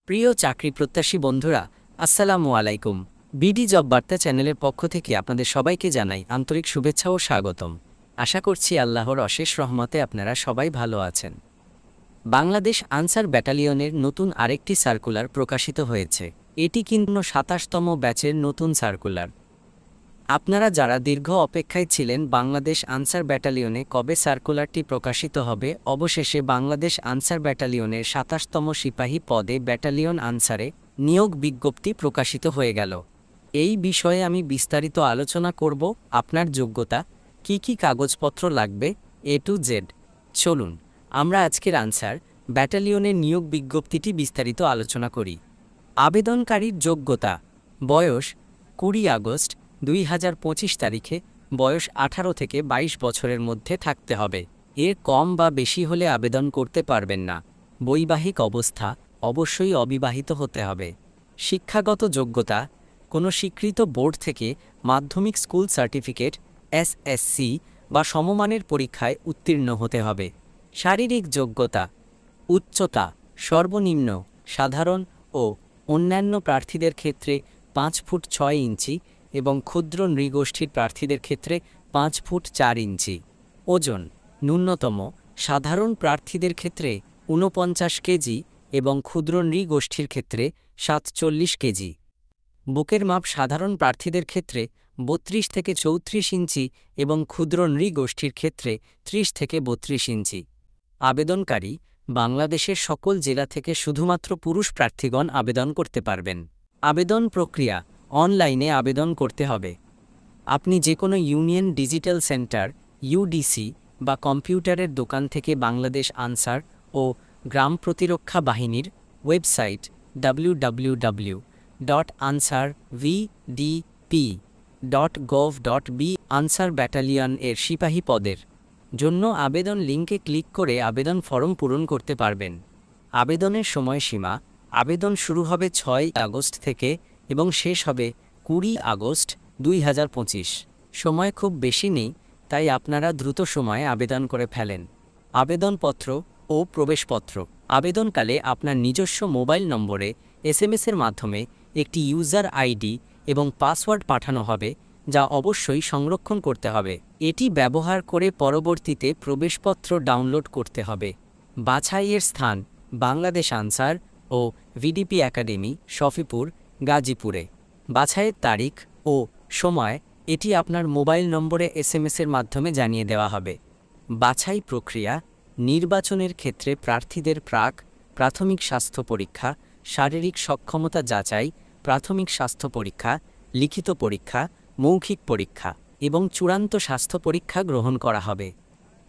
প্রিয় চাকরি প্রত্যাশী বন্ধুরা, আসসালামু আলাইকুম। বিডি জব বার্তা চ্যানেলের পক্ষ থেকে আপনাদের সবাইকে জানাই আন্তরিক শুভেচ্ছা ও স্বাগতম। আশা করছি আল্লাহর অশেষ রহমতে আপনারা সবাই ভালো আছেন। বাংলাদেশ আনসার ব্যাটালিয়নের নতুন আরেকটি সার্কুলার প্রকাশিত হয়েছে। এটি কিন্তু ২৭তম ব্যাচের নতুন সার্কুলার। আপনারা যারা দীর্ঘ অপেক্ষায় ছিলেন বাংলাদেশ আনসার ব্যাটালিয়নে কবে সার্কুলারটি প্রকাশিত হবে, অবশেষে বাংলাদেশ আনসার ব্যাটালিয়নের ২৭তম সিপাহী পদে ব্যাটালিয়ন আনসারে নিয়োগ বিজ্ঞপ্তি প্রকাশিত হয়ে গেল। এই বিষয়ে আমি বিস্তারিত আলোচনা করব। আপনার যোগ্যতা, কি কাগজপত্র লাগবে, A to Z। চলুন আমরা আজকের আনসার ব্যাটালিয়নের নিয়োগ বিজ্ঞপ্তিটি বিস্তারিত আলোচনা করি। আবেদনকারীর যোগ্যতা: বয়স ২০ আগস্ট ২০২৫ তারিখে, বয়স ১৮ থেকে ২২ বছরের মধ্যে থাকতে হবে। এর কম বা বেশি হলে আবেদন করতে পারবেন না। বৈবাহিক অবস্থা: অবশ্যই অবিবাহিত হতে হবে। শিক্ষাগত যোগ্যতা: কোনো স্বীকৃত বোর্ড থেকে মাধ্যমিক স্কুল সার্টিফিকেট SSC বা সমমানের পরীক্ষায় উত্তীর্ণ হতে হবে। শারীরিক যোগ্যতা: উচ্চতা সর্বনিম্ন সাধারণ ও অন্যান্য প্রার্থীদের ক্ষেত্রে ৫ ফুট ৬ ইঞ্চি এবং ক্ষুদ্র নৃগোষ্ঠীর প্রার্থীদের ক্ষেত্রে ৫ ফুট ৪ ইঞ্চি। ওজন ন্যূনতম সাধারণ প্রার্থীদের ক্ষেত্রে ৪৯ কেজি এবং ক্ষুদ্র নৃগোষ্ঠীর ক্ষেত্রে ৪৭ কেজি। বুকের মাপ সাধারণ প্রার্থীদের ক্ষেত্রে ৩২ থেকে ৩৪ ইঞ্চি এবং ক্ষুদ্র নৃগোষ্ঠীর ক্ষেত্রে ৩০ থেকে ৩২ ইঞ্চি। আবেদনকারী: বাংলাদেশের সকল জেলা থেকে শুধুমাত্র পুরুষ প্রার্থীগণ আবেদন করতে পারবেন। আবেদন প্রক্রিয়া: অনলাইনে আবেদন করতে হবে। আপনি যে কোনো ইউনিয়ন ডিজিটাল সেন্টার UDC বা কম্পিউটারের দোকান থেকে বাংলাদেশ আনসার ও গ্রাম প্রতিরক্ষা বাহিনীর ওয়েবসাইট www.ansarvdp.gov.b আনসার ব্যাটালিয়ন এর সিপাহী পদের জন্য আবেদন লিঙ্কে ক্লিক করে আবেদন ফরম পূরণ করতে পারবেন। আবেদনের সময়সীমা: আবেদন শুরু হবে ৬ আগস্ট থেকে এবং শেষ হবে ২০ আগস্ট ২০২৫। সময় খুব বেশি নেই, তাই আপনারা দ্রুত সময়ে আবেদন করে ফেলেন। আবেদনপত্র ও প্রবেশপত্র: আবেদনকালে আপনার নিজস্ব মোবাইল নম্বরে SMS-এর মাধ্যমে একটি ইউজার ID এবং পাসওয়ার্ড পাঠানো হবে, যা অবশ্যই সংরক্ষণ করতে হবে। এটি ব্যবহার করে পরবর্তীতে প্রবেশপত্র ডাউনলোড করতে হবে। বাছাইয়ের স্থান: বাংলাদেশ আনসার ও VDP একাডেমি, শফিপুর, গাজীপুরে। বাছাইয়ের তারিখ ও সময় এটি আপনার মোবাইল নম্বরে SMS-এর মাধ্যমে জানিয়ে দেওয়া হবে। বাছাই প্রক্রিয়া: নির্বাচনের ক্ষেত্রে প্রার্থীদের প্রাথমিক স্বাস্থ্য পরীক্ষা, শারীরিক সক্ষমতা যাচাই, প্রাথমিক স্বাস্থ্য পরীক্ষা, লিখিত পরীক্ষা, মৌখিক পরীক্ষা এবং চূড়ান্ত স্বাস্থ্য পরীক্ষা গ্রহণ করা হবে।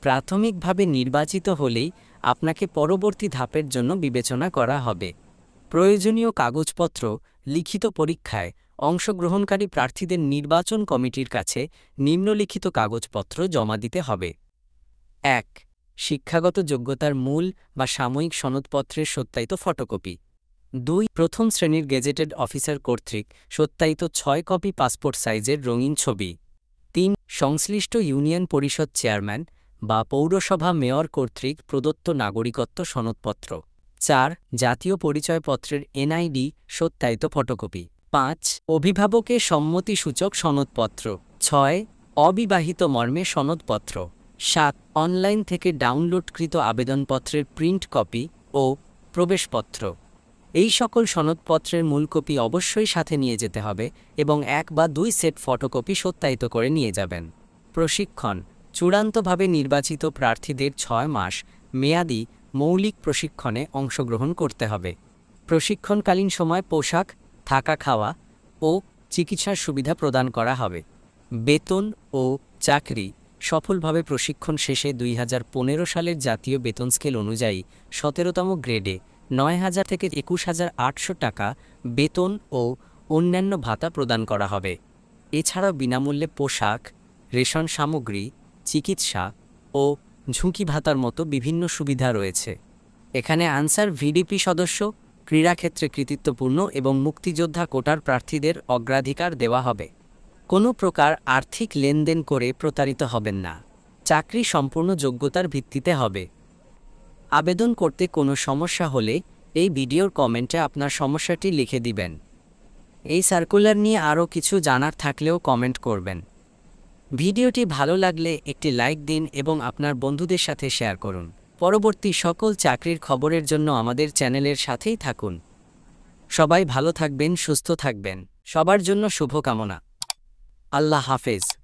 প্রাথমিকভাবে নির্বাচিত হলেই আপনাকে পরবর্তী ধাপের জন্য বিবেচনা করা হবে। প্রয়োজনীয় কাগজপত্র: লিখিত পরীক্ষায় অংশগ্রহণকারী প্রার্থীদের নির্বাচন কমিটির কাছে নিম্নলিখিত কাগজপত্র জমা দিতে হবে। ১. শিক্ষাগত যোগ্যতার মূল বা সাময়িক সনদপত্রের সত্যায়িত ফটোকপি। ২. প্রথম শ্রেণীর গেজেটেড অফিসার কর্তৃক সত্যায়িত ৬ কপি পাসপোর্ট সাইজের রঙিন ছবি। ৩. সংশ্লিষ্ট ইউনিয়ন পরিষদ চেয়ারম্যান বা পৌরসভা মেয়র কর্তৃক প্রদত্ত নাগরিকত্ব সনদপত্র। ৪. জাতীয় পরিচয়পত্রের NID সত্যায়িত ফটোকপি। ৫. অভিভাবকের সম্মতিসূচক সনদপত্র। ৬. অবিবাহিত মর্মে সনদপত্র। ৭. অনলাইন থেকে ডাউনলোডকৃত আবেদনপত্রের প্রিন্ট কপি ও প্রবেশপত্র। এই সকল সনদপত্রের মূল কপি অবশ্যই সাথে নিয়ে যেতে হবে এবং ১ বা ২ সেট ফটোকপি সত্যায়িত করে নিয়ে যাবেন। প্রশিক্ষণ: চূড়ান্তভাবে নির্বাচিত প্রার্থীদের ৬ মাস মেয়াদী মৌলিক প্রশিক্ষণে অংশগ্রহণ করতে হবে। প্রশিক্ষণকালীন সময় পোশাক, থাকা খাওয়া ও চিকিৎসার সুবিধা প্রদান করা হবে। বেতন ও চাকরি: সফলভাবে প্রশিক্ষণ শেষে ২০১৫ সালের জাতীয় বেতন স্কেল অনুযায়ী ১৭তম গ্রেডে ৯,০০০ থেকে ২১,৮০০ টাকা বেতন ও অন্যান্য ভাতা প্রদান করা হবে। এছাড়াও বিনামূল্যে পোশাক, রেশন সামগ্রী, চিকিৎসা ও ঝুঁকি ভাতার মতো বিভিন্ন সুবিধা রয়েছে। এখানে আনসার VDP সদস্য, ক্রীড়াক্ষেত্রে কৃতিত্বপূর্ণ এবং মুক্তিযোদ্ধা কোটার প্রার্থীদের অগ্রাধিকার দেওয়া হবে। কোনো প্রকার আর্থিক লেনদেন করে প্রতারিত হবেন না। চাকরি সম্পূর্ণ যোগ্যতার ভিত্তিতে হবে। আবেদন করতে কোনো সমস্যা হলে এই ভিডিওর কমেন্টে আপনার সমস্যাটি লিখে দিবেন। এই সার্কুলার নিয়ে আরও কিছু জানার থাকলেও কমেন্ট করবেন। ভিডিওটি ভালো লাগলে একটি লাইক দিন এবং আপনার বন্ধুদের সাথে শেয়ার করুন। পরবর্তী সকল চাকরির খবরের জন্য আমাদের চ্যানেলের সাথেই থাকুন। সবাই ভালো থাকবেন, সুস্থ থাকবেন। সবার জন্য শুভকামনা। আল্লাহ হাফেজ।